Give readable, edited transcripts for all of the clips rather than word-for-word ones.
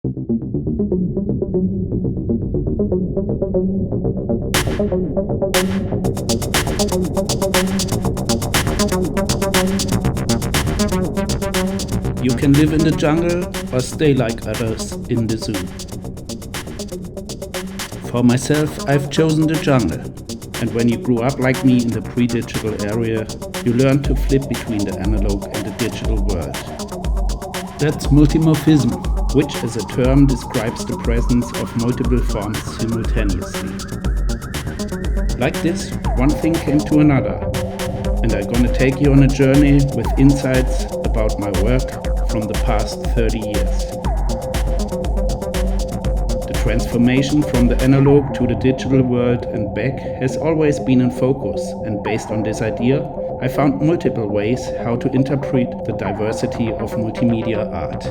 You can live in the jungle or stay like others in the zoo. For myself, I've chosen the jungle. And when you grew up like me in the pre-digital area, you learn to flip between the analog and the digital world. That's multimorphism, which as a term describes the presence of multiple forms simultaneously. Like this, one thing came to another, and I'm gonna take you on a journey with insights about my work from the past 30 years. The transformation from the analog to the digital world and back has always been in focus, and based on this idea, I found multiple ways how to interpret the diversity of multimedia art.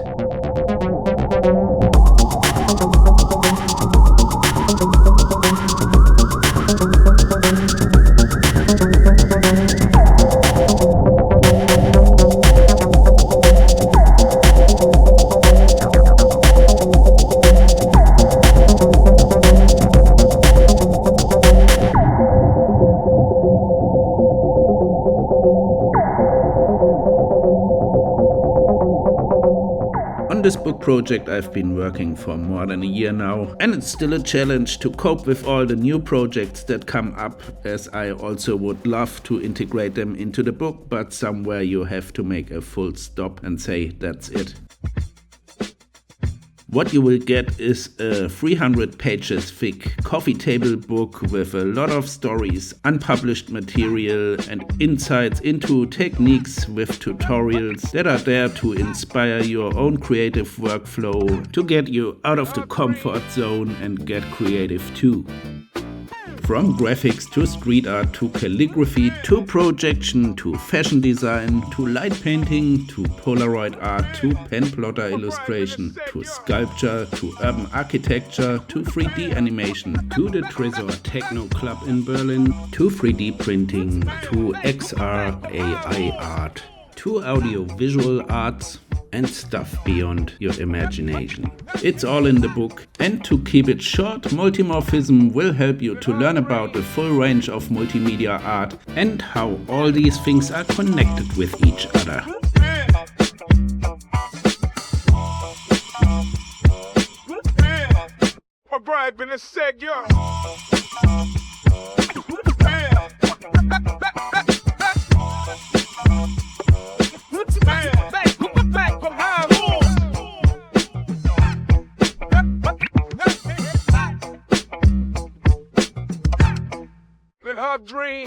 On this book project I've been working for more than a year now, and it's still a challenge to cope with all the new projects that come up, as I also would love to integrate them into the book, but somewhere you have to make a full stop and say that's it. What you will get is a 300 pages thick coffee table book with a lot of stories, unpublished material and insights into techniques with tutorials that are there to inspire your own creative workflow, to get you out of the comfort zone and get creative too. From graphics to street art to calligraphy to projection to fashion design to light painting to Polaroid art to pen plotter illustration to sculpture to urban architecture to 3D animation to the Tresor Techno Club in Berlin to 3D printing to XR AI art to audio-visual arts and stuff beyond your imagination. It's all in the book, and to keep it short, Multimorphism will help you to learn about the full range of multimedia art and how all these things are connected with each other. Dream.